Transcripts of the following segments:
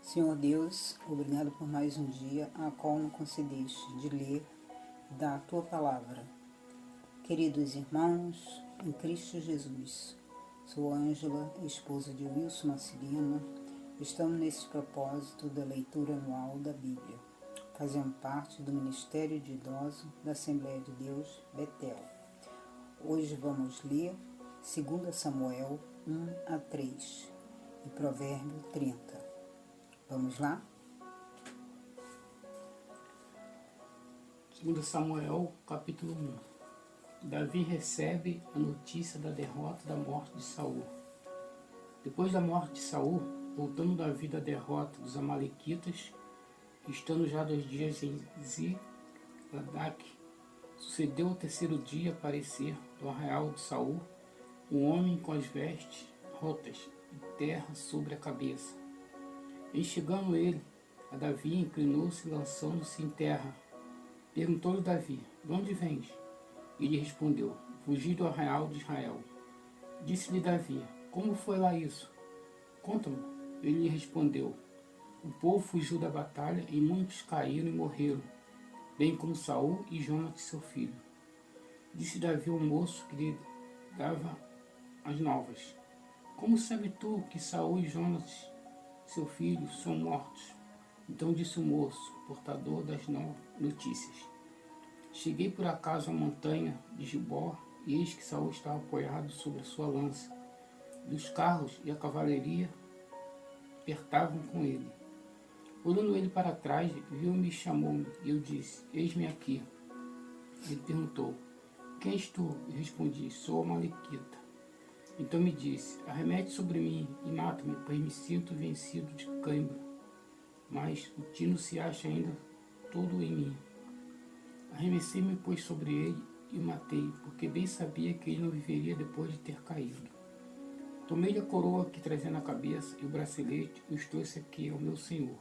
Senhor Deus, obrigado por mais um dia a qual me concedeste de ler da Tua Palavra. Queridos irmãos, em Cristo Jesus, sou Ângela, esposa de Wilson Marcelino. Estamos nesse propósito da leitura anual da Bíblia, fazendo parte do Ministério de Idosos da Assembleia de Deus, Betel. Hoje vamos ler 2 Samuel 1-3 e Provérbio 30. Vamos lá? 2 Samuel, capítulo 1. Davi recebe a notícia da derrota da morte de Saul. Depois da morte de Saul, voltando Davi da derrota dos amalequitas, estando já 2 dias em Ziklag, sucedeu ao terceiro dia aparecer do arraial de Saul um homem com as vestes rotas e terra sobre a cabeça. Em chegando ele a Davi, inclinou-se, lançando-se em terra. Perguntou-lhe Davi: de onde vens? Ele respondeu: fugi do arraial de Israel. Disse-lhe Davi: como foi lá isso? Conta-me. Ele lhe respondeu: o povo fugiu da batalha e muitos caíram e morreram, bem como Saul e Jonatas seu filho. Disse Davi ao moço que lhe dava as novas: como sabe tu que Saul e Jonatas seu filho são mortos? Então disse o moço, portador das notícias: cheguei por acaso à montanha de Gibó, e eis que Saul estava apoiado sobre a sua lança, e os carros e a cavalaria apertavam com ele. Olhando ele para trás, viu-me e chamou-me, e eu disse: eis-me aqui. Ele perguntou: quem és tu? E respondi: sou Amalequita. Então me disse: arremete sobre mim e mata-me, pois me sinto vencido de cãibra. Mas o tino se acha ainda todo em mim. Arremessei-me, pois, sobre ele e o matei, porque bem sabia que ele não viveria depois de ter caído. Tomei-lhe a coroa que trazia na cabeça e o bracelete e os trouxe aqui ao meu senhor.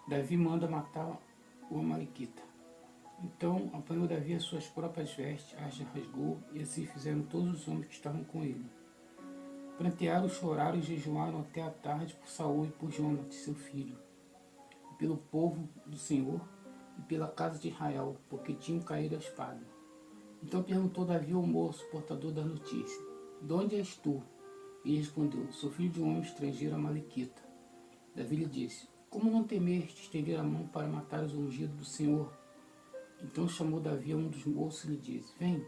Davi manda matar o Amalequita. Então apanhou Davi as suas próprias vestes, as rasgou, e assim fizeram todos os homens que estavam com ele. Prantearam, choraram e jejuaram até a tarde por Saul e por Jonatas, seu filho, e pelo povo do Senhor e pela casa de Israel, porque tinham caído a espada. Então perguntou Davi ao moço, portador da notícia: de onde és tu? E respondeu: sou filho de um homem estrangeiro amalequita. Davi lhe disse: como não temeste estender a mão para matar os ungidos do Senhor? Então chamou Davi a um dos moços e lhe disse: vem,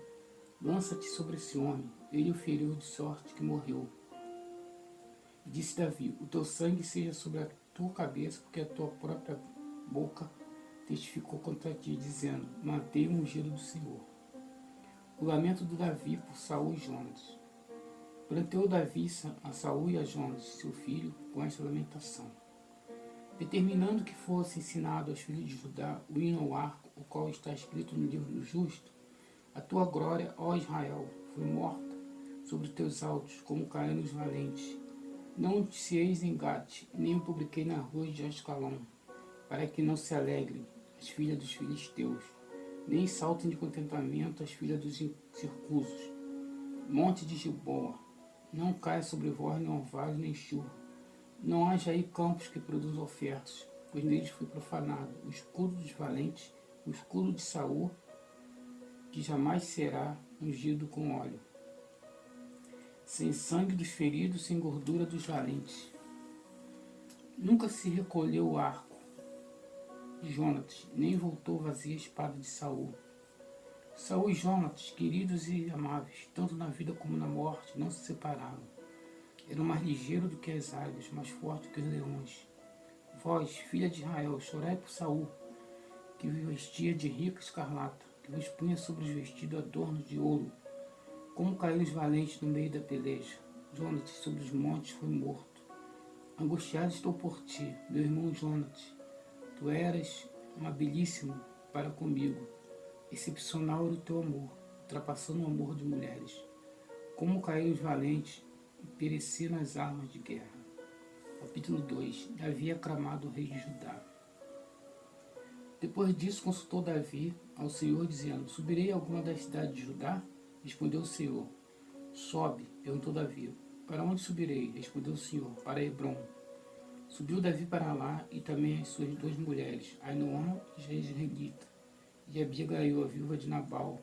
lança-te sobre esse homem. Ele o feriu de sorte que morreu. E disse Davi: o teu sangue seja sobre a tua cabeça, porque a tua própria boca testificou contra ti, dizendo: matei o ungido do Senhor. O lamento de Davi por Saul e Jonatas. Pranteou Davi a Saul e a Jonatas, seu filho, com esta lamentação. Determinando que fosse ensinado aos filhos de Judá o hino ao arco, o qual está escrito no livro do justo: a tua glória, ó Israel, foi morta sobre teus altos, como caíram os valentes. Não noticiei em Gate, nem o publiquei nas ruas de Ascalon, para que não se alegrem as filhas dos filisteus, nem saltem de contentamento as filhas dos incircusos. Monte de Gilboa, não caia sobre vós nem orvalho nem chuva. Não haja aí campos que produzam ofertas, pois neles foi profanado o escudo dos valentes, o escudo de Saul, que jamais será ungido com óleo. Sem sangue dos feridos, sem gordura dos valentes. Nunca se recolheu o arco de Jonatas, nem voltou vazia a espada de Saul. Saul e Jonatas, queridos e amáveis, tanto na vida como na morte, não se separaram. Era mais ligeiro do que as águias, mais forte que os leões. Vós, filha de Israel, chorai por Saul, que vos vestia de rica escarlata, que vos punha sobre os vestidos adornos de ouro. Como caíram os valentes no meio da peleja. Jonatas sobre os montes foi morto. Angustiado estou por ti, meu irmão Jonatas. Tu eras amabilíssimo para comigo. Excepcional era o teu amor, ultrapassando o amor de mulheres. Como caíram os valentes e pereceram as armas de guerra. Capítulo 2. Davi aclamado rei de Judá. Depois disso consultou Davi ao Senhor, dizendo: subirei a alguma das cidades de Judá? Respondeu o Senhor: sobe. Perguntou Davi: para onde subirei? Respondeu o Senhor: para Hebrom. Subiu Davi para lá e também as suas 2 mulheres, Ainoã, Jezreelita, e Abigail, a viúva de Nabal,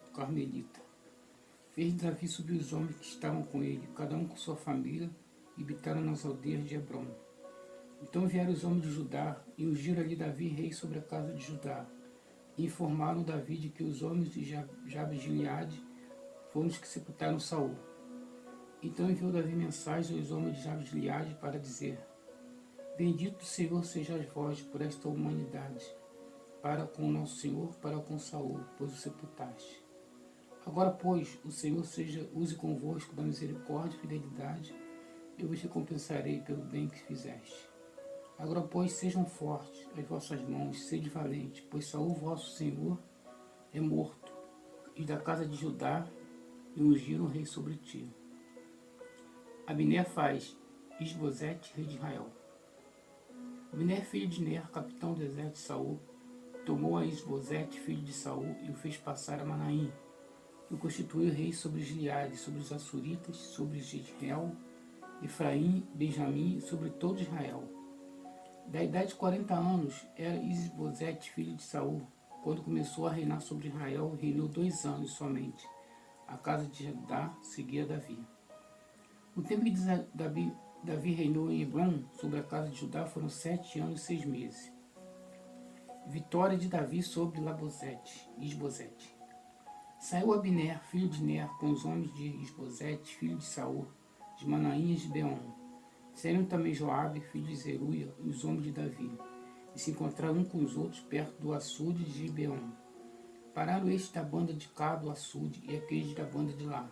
o Carmelita. Fez Davi subir os homens que estavam com ele, cada um com sua família, e habitaram nas aldeias de Hebrom. Então vieram os homens de Judá e ungiram ali Davi rei sobre a casa de Judá. E informaram Davi de que os homens de Jabes de Gileade foram os que sepultaram Saul. Então enviou Davi mensagem aos homens de Jabes de Gileade para dizer: Bendito o Senhor sejais vós por esta humanidade, para com o nosso Senhor, para com Saul, pois o sepultaste. Agora, pois, o Senhor use convosco da misericórdia e fidelidade, eu vos recompensarei pelo bem que fizeste. Agora, pois, sejam fortes as vossas mãos, sede valentes, pois Saul, vosso Senhor, é morto, e da casa de Judá e ungiram o rei sobre ti. Abner faz Isbosete, rei de Israel. Abner, filho de Ner, capitão do exército de Saul, tomou a Isbosete, filho de Saul, e o fez passar a Manaim, e o constituiu rei sobre os Gileade, sobre os Assuritas, sobre Jezreel, Efraim, Benjamim, e sobre todo Israel. Da idade de 40 anos era Isbosete, filho de Saul, quando começou a reinar sobre Israel, reinou 2 anos somente. A casa de Judá seguia Davi. O tempo que Davi reinou em Hebrom sobre a casa de Judá foram 7 anos e 6 meses. Vitória de Davi sobre Isbosete. Saiu Abner, filho de Ner, com os homens de Isbosete, filho de Saul, de Manaim e de Beom. Saíram também Joabe, filho de Zeruia, e os homens de Davi, e se encontraram uns com os outros perto do açude de Gibeon. Pararam estes da banda de cá do açude e aqueles da banda de lá.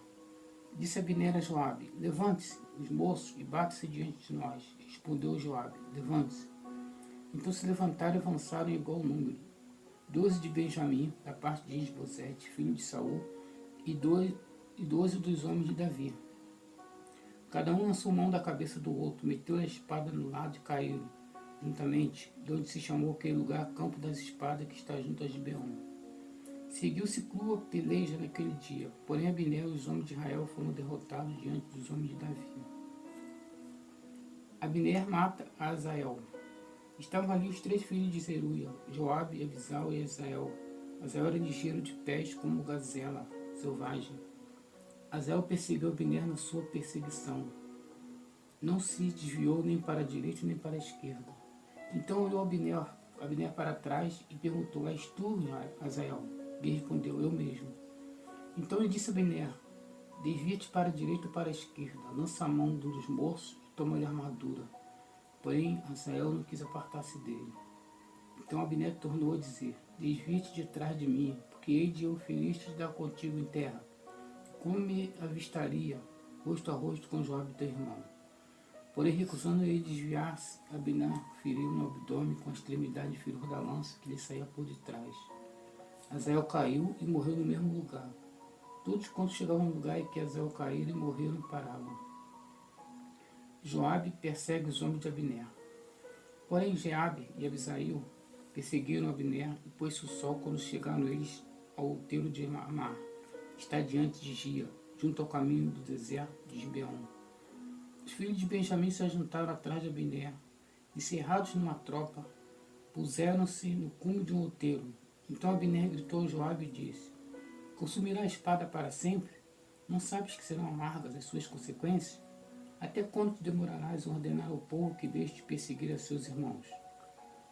Disse Abner a Joabe: Levante-se, os moços, e bate-se diante de nós. Respondeu Joabe: Levante-se. Então se levantaram e avançaram em igual número. 12 de Benjamim, da parte de Isbosete, filho de Saul, e 12 dos homens de Davi. Cada um lançou mão da cabeça do outro, meteu a espada no lado e caíram, juntamente, de onde se chamou aquele lugar Campo das Espadas, que está junto a Gibeon. Seguiu-se crua peleja naquele dia, porém Abner e os homens de Israel foram derrotados diante dos homens de Davi. Abner mata a Azael. Estavam ali os 3 filhos de Zeruia, Joabe, Abisal e Azael. Azael era ligeiro de pés como gazela selvagem. Azael perseguiu Abner na sua perseguição. Não se desviou nem para a direita nem para a esquerda. Então olhou Abner para trás e perguntou: És tu, Azael? Ele respondeu: Eu mesmo. Então ele disse a Abner: Desvia-te para a direita ou para a esquerda, lança a mão dos moços e toma-lhe a armadura. Porém, Azael não quis apartar-se dele. Então Abner tornou a dizer: Desvia-te de trás de mim, porque hei de eu Filisteus dar contigo em terra. Como me avistaria, rosto a rosto, com Joabe teu irmão? Porém, recusando ele desviar-se, Abner feriu no abdômen com a extremidade inferior da lança que lhe saía por detrás. Azael caiu e morreu no mesmo lugar. Todos quantos chegavam no lugar em que Azael caíram e morreram paravam. Joabe persegue os homens de Abner. Porém, Jeabe e Abisail perseguiram Abner e pôs-se o sol quando chegaram eles ao outeiro de Amar, que está diante de Gia, junto ao caminho do deserto de Gibeon. Os filhos de Benjamim se ajuntaram atrás de Abner e, cerrados numa tropa, puseram-se no cume de um outeiro. Então Abner gritou a Joabe e disse: Consumirá a espada para sempre? Não sabes que serão amargas as suas consequências? Até quando te demorarás a ordenar ao povo que deixe de perseguir a seus irmãos?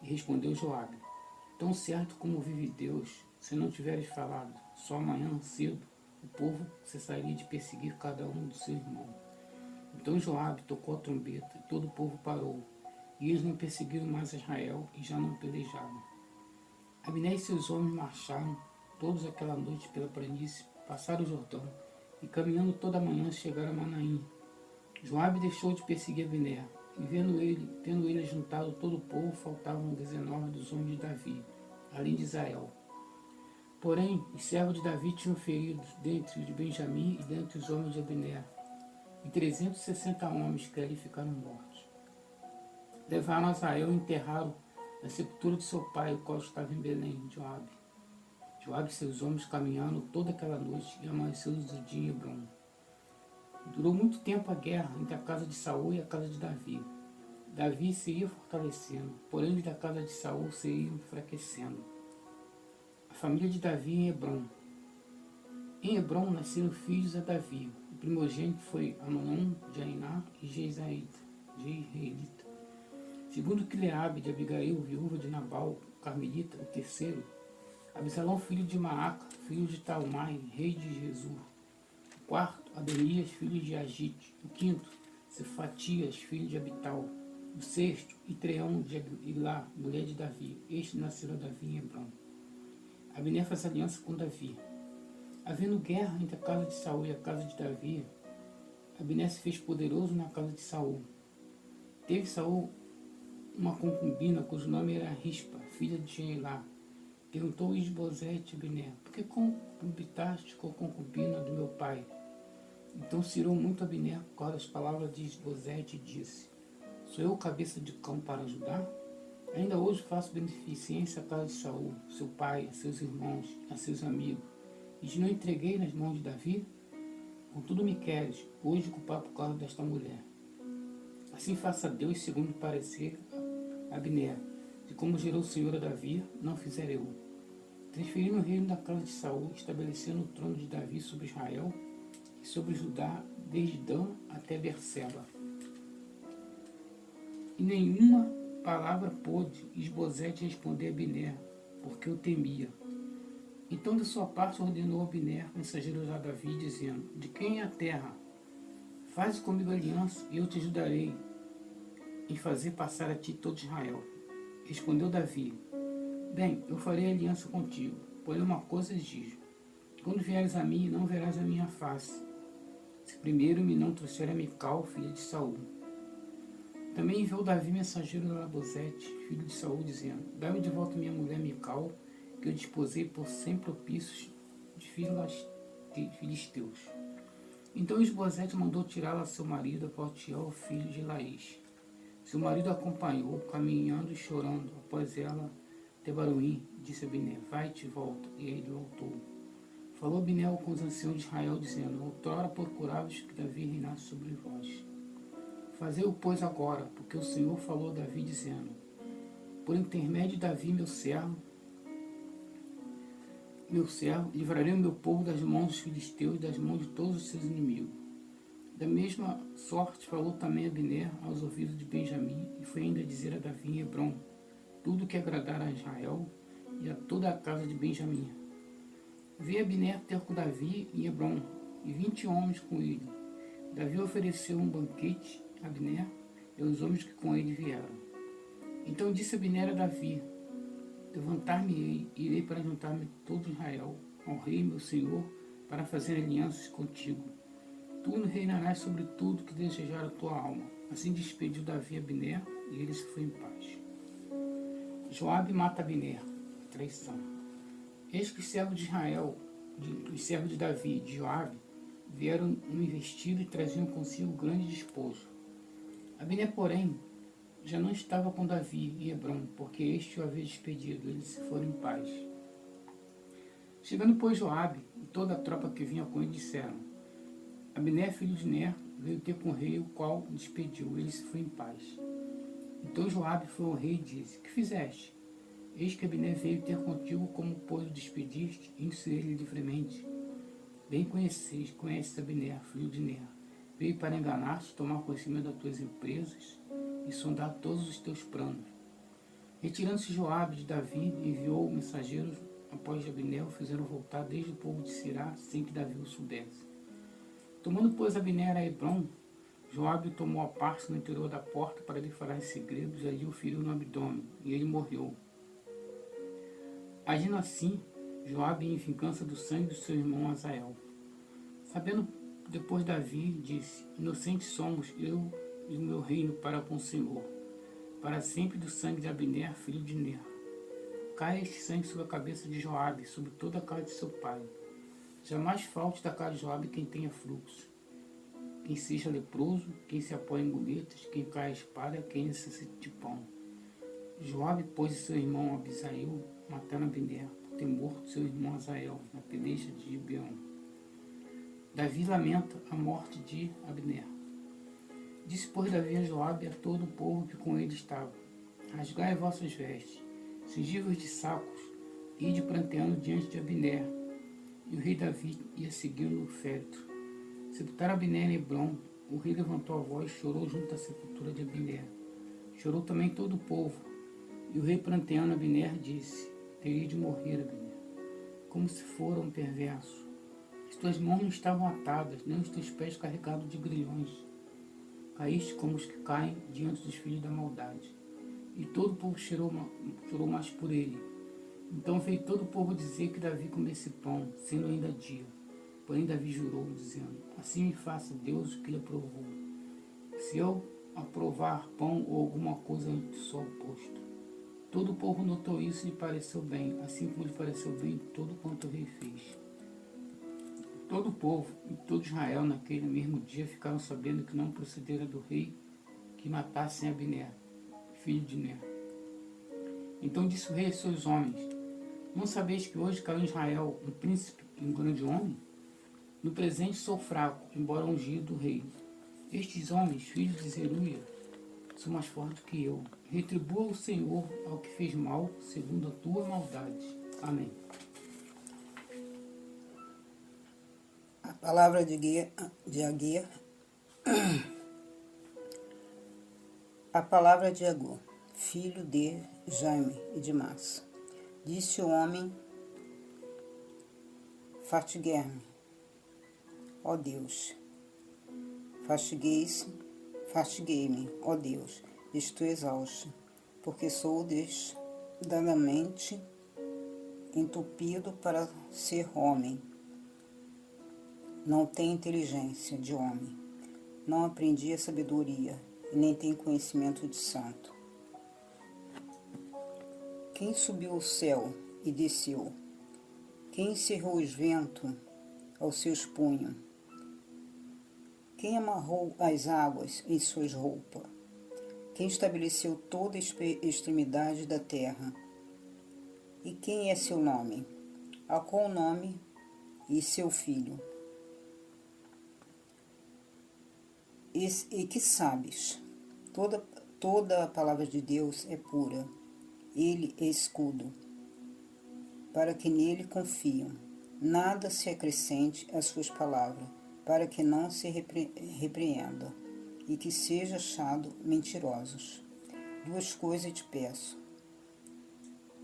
E respondeu Joabe: Tão certo como vive Deus, se não tiveres falado, só amanhã cedo o povo cessaria de perseguir cada um do seu irmão. Então Joabe tocou a trombeta e todo o povo parou, e eles não perseguiram mais Israel e já não pelejaram. Abner e seus homens marcharam todos aquela noite pela planície, passaram o Jordão e caminhando toda a manhã chegaram a Manaim. Joabe deixou de perseguir Abner, e tendo ele ajuntado todo o povo, faltavam 19 dos homens de Davi, além de Israel. Porém, os servos de Davi tinham feridos dentre os de Benjamim e dentre os homens de Abner, e 360 homens que ali ficaram mortos. Levaram a Azael e enterraram na sepultura de seu pai, o qual estava em Belém, Joabe. Joabe e seus homens caminharam toda aquela noite e amanheceu o dia em Hebrom. Durou muito tempo a guerra entre a casa de Saul e a casa de Davi. Davi se ia fortalecendo, porém os da casa de Saul se iam enfraquecendo. A família de Davi em Hebrom. Em Hebrom nasceram filhos a Davi. O primogênito foi Amnon, Jainá e Jeizraelita. Segundo Quileabe de Abigail, viúva de Nabal, Carmelita, o terceiro, Absalão, filho de Maaca, filho de Talmai, rei de Gesur. O quarto, Adonias, filho de Agite. O quinto, Cefatias, filho de Abital. O sexto, Itreão de Ilá, mulher de Davi. Este nasceu a Davi em Hebrom. Abner faz aliança com Davi. Havendo guerra entre a casa de Saul e a casa de Davi, Abner se fez poderoso na casa de Saul. Teve Saul uma concubina cujo nome era Rispa, filha de Jeilá. Perguntou Isbosete a Abner: por que concubitaste com a concubina do meu pai? Então cirou muito Abner por causa das palavras de Isbosete e disse: sou eu cabeça de cão para ajudar? Ainda hoje faço beneficência à casa de Saul, seu pai, a seus irmãos, a seus amigos, e te não entreguei nas mãos de Davi? Contudo me queres hoje culpar por causa desta mulher. Assim faça Deus segundo o parecer Abner, de como gerou o Senhor a Davi, não fizer eu. Transferindo o reino da casa de Saul, estabelecendo o trono de Davi sobre Israel e sobre Judá, desde Dan até Berseba. E nenhuma palavra pôde Isbosete responder a Abner, porque o temia. Então de sua parte ordenou Abner, mensageiro a Davi, dizendo: de quem é a terra? Faze comigo aliança e eu te ajudarei em fazer passar a ti todo Israel. Respondeu Davi: bem, eu farei aliança contigo, porém uma coisa exijo: quando vieres a mim, não verás a minha face, se primeiro me não trouxer a Mical, filha de Saul. Também enviou Davi mensageiro a Labosete, filho de Saul, dizendo: dá-me de volta minha mulher Mical, que eu desposei por 100 propícios de filisteus. Então Isbosete mandou tirá-la a seu marido, a Paltiel, filho de Laís. Seu marido a acompanhou, caminhando e chorando. Após ela, Tebaruim, disse a Abner: vai-te e volta. E ele voltou. Falou Abner com os anciãos de Israel, dizendo: outrora procurávamos que Davi reinasse sobre vós. Fazei-o, pois, agora, porque o Senhor falou a Davi, dizendo: por intermédio de Davi, meu servo, livrarei o meu povo das mãos dos filisteus e das mãos de todos os seus inimigos. Da mesma sorte falou também Abner aos ouvidos de Benjamim, e foi ainda dizer a Davi em Hebrom tudo o que agradara a Israel e a toda a casa de Benjamim. Veio Abner ter com Davi em Hebrom, e 20 homens com ele. Davi ofereceu um banquete a Abner e aos homens que com ele vieram. Então disse Abner a Davi: levantar-me-ei, irei para juntar-me todo Israel, ao rei meu senhor, para fazer alianças contigo. Tu reinarás sobre tudo que desejar a tua alma. Assim despediu Davi a Abner, e ele se foi em paz. Joabe mata Abner. Traição. Eis que os servos de Israel, os servos de Davi, de Joabe, vieram no investido e traziam consigo grande despojo. Abner, porém, já não estava com Davi em Hebrom, porque este o havia despedido, eles se foram em paz. Chegando, pois, Joabe e toda a tropa que vinha com ele disseram: Abner, filho de Ner, veio ter com o rei, o qual o despediu, ele se foi em paz. Então Joabe foi ao rei e disse: que fizeste? Eis que Abner veio ter contigo, como pois o despediste, indo-se ele livremente. Bem conheces Abner, filho de Ner. Veio para enganar-te, tomar conhecimento das tuas empresas e sondar todos os teus planos. Retirando-se Joabe de Davi, enviou mensageiros após Abner, o fizeram voltar desde o povo de Sirá, sem que Davi o soubesse. Tomando, pois, Abner a Hebrom, Joabe tomou a parte no interior da porta para lhe falar em segredos, e ali o feriu no abdômen, e ele morreu. Agindo assim, Joabe em vingança do sangue do seu irmão Azael. Sabendo depois Davi, disse: inocentes somos eu e o meu reino para com o Senhor, para sempre do sangue de Abner, filho de Ner. Caia este sangue sobre a cabeça de Joabe, sobre toda a casa de seu pai. Jamais falte da casa de Joabe quem tenha fluxo, quem seja leproso, quem se apoie em muletas, quem caia a espada, quem necessite de pão. Joabe, pois, e seu irmão Abisail mataram Abner, por ter morto seu irmão Azael, na peleja de Gibeão. Davi lamenta a morte de Abner. Disse, pois, Davi a Joabe e a todo o povo que com ele estava: rasgai vossas vestes, cingi-vos de sacos, e ide pranteando diante de Abner. E o rei Davi ia seguindo o féretro. Sepultaram Abner em Hebrom. O rei levantou a voz e chorou junto à sepultura de Abner. Chorou também todo o povo. E o rei, pranteando Abner, disse: teria de morrer, Abner, como se fora um perverso. As tuas mãos não estavam atadas, nem os teus pés carregados de grilhões. Caíste como os que caem diante dos filhos da maldade. E todo o povo chorou mais por ele. Então veio todo o povo dizer que Davi comesse pão, sendo ainda dia. Porém Davi jurou, dizendo: assim me faça Deus o que lhe aprovou, se eu aprovar pão ou alguma coisa antes do sol posto. Todo o povo notou isso e lhe pareceu bem, assim como lhe pareceu bem todo quanto o rei fez. Todo o povo e todo Israel naquele mesmo dia ficaram sabendo que não procedera do rei que matassem Abner, filho de Ner. Então disse o rei aos seus homens: não sabeis que hoje caiu em Israel um príncipe e um grande homem? No presente sou fraco, embora ungido do rei. Estes homens, filhos de Zeruia, são mais fortes que eu. Retribua o Senhor ao que fez mal, segundo a tua maldade. Amém. A palavra de Aguer. A palavra de Agur, filho de Jaime e de Massa. Disse o homem: fatiguei-me, ó Deus. Fastiguei-me, ó Deus, estou exausto, porque sou desdanadamente entupido para ser homem. Não tenho inteligência de homem, não aprendi a sabedoria, e nem tenho conhecimento de santo. Quem subiu ao céu e desceu? Quem encerrou os ventos aos seus punhos? Quem amarrou as águas em suas roupas? Quem estabeleceu toda a extremidade da terra? E quem é seu nome? A qual nome e seu filho? E que sabes? Toda a palavra de Deus é pura. Ele é escudo, para que nele confiam. Nada se acrescente às suas palavras, para que não se repreenda, e que seja achado mentirosos. Duas coisas te peço: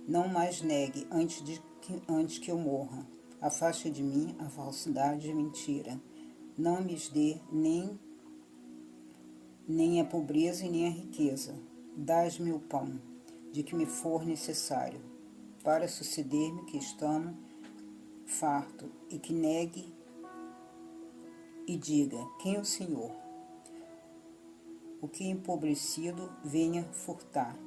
não mais negue antes que eu morra. Afaste de mim a falsidade e a mentira. Não me dê nem a pobreza e nem a riqueza. Dás-me o pão, de que me for necessário, para suceder-me que estamos farto, e que negue e diga: quem é o Senhor? O que empobrecido venha furtar.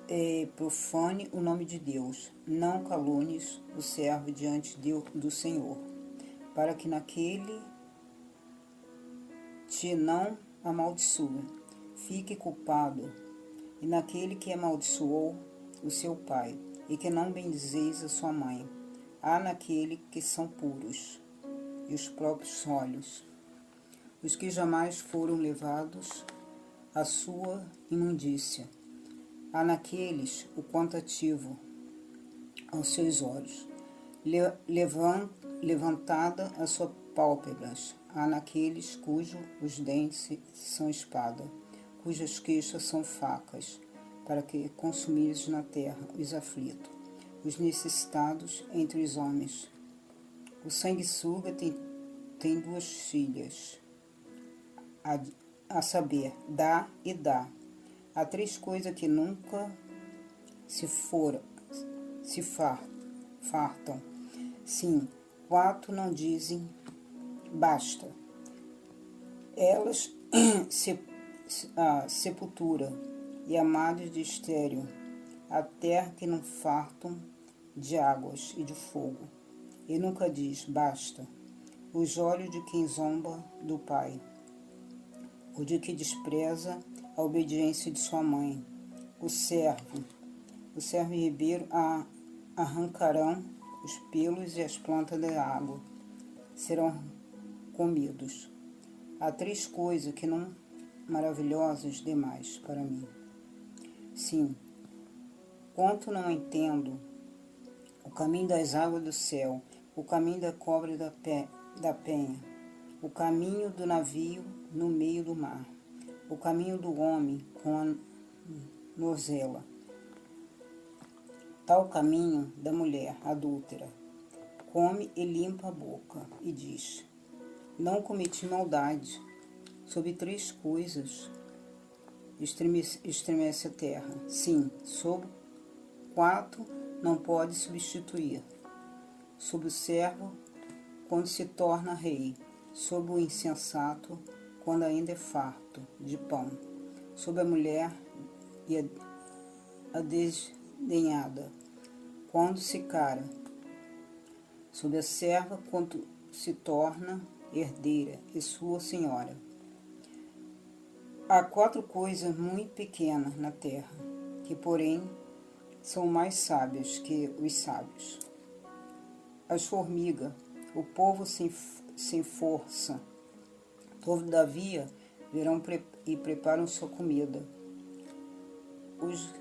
E profane o nome de Deus. Não calunies o servo diante do Senhor, para que naquele te não amaldiçoe. Fique culpado, e naquele que amaldiçoou o seu pai, e que não bendizeis a sua mãe. Há naquele que são puros, e os próprios olhos, os que jamais foram levados à sua imundícia. Há naqueles o quantitativo aos seus olhos, levantada a suas pálpebras. Há naqueles cujos os dentes são espada, cujas queixas são facas, para que consumires na terra os aflitos, os necessitados entre os homens. O sanguessuga tem duas filhas, a saber, dá e dá. Há três coisas que nunca se fartam. Sim, quatro não dizem basta. Elas sepultura e amados de estéreo, a terra que não fartam de águas e de fogo, e nunca diz basta. Os olhos de quem zomba do pai, o de que despreza a obediência de sua mãe. O servo ribeiro arrancarão os pelos e as plantas da água serão comidos. Há 3 coisas que não maravilhosas demais para mim. Sim, quanto não entendo o caminho das águas do céu, o caminho da cobra e da penha, o caminho do navio no meio do mar, o caminho do homem com a nozela, tal caminho da mulher adúltera. Come e limpa a boca e diz: não cometi maldade. Sobre 3 coisas estremece a terra. Sim, sobre 4 não pode substituir. Sobre o servo, quando se torna rei. Sobre o insensato, quando ainda é farto de pão. Sobre a mulher e a desdenhada, quando se cara. Sobre a serva, quando se torna herdeira e sua senhora. Há 4 coisas muito pequenas na terra, que porém são mais sábias que os sábios. As formigas, o povo sem força, todavia virão e preparam sua comida. Os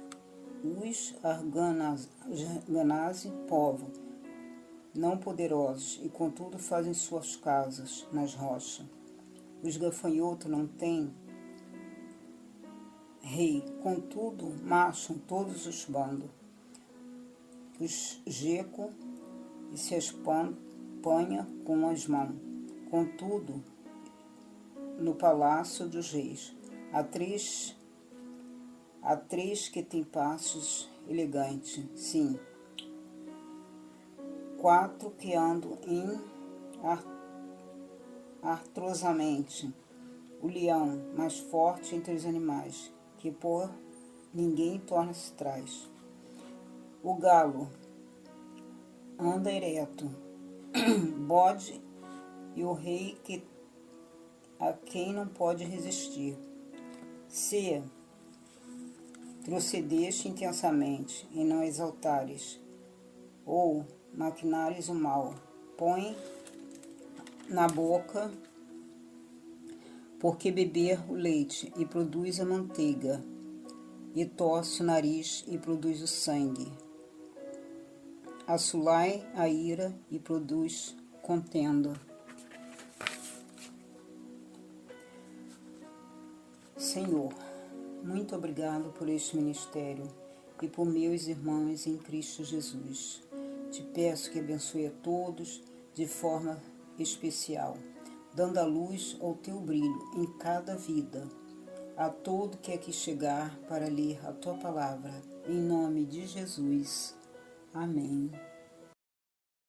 arganazes, povo, não poderosos, e contudo fazem suas casas nas rochas. Os gafanhotos não têm rei, contudo marcham todos os bandos. Os geco e se espanha com as mãos, contudo no palácio dos reis. Há três que têm passos elegantes, sim. 4 que andam artrosamente. O leão, mais forte entre os animais, que por ninguém torna-se trás. O galo anda ereto, bode e o rei a quem não pode resistir. Se procedeste intensamente e não exaltares, ou maquinares o mal, põe na boca, porque beber o leite e produz a manteiga, e torce o nariz e produz o sangue. Assolai a ira e produz contenda. Senhor, muito obrigado por este ministério e por meus irmãos em Cristo Jesus. Te peço que abençoe a todos de forma especial, dando a luz ao teu brilho em cada vida, a todo que aqui chegar para ler a tua palavra, em nome de Jesus. Amém.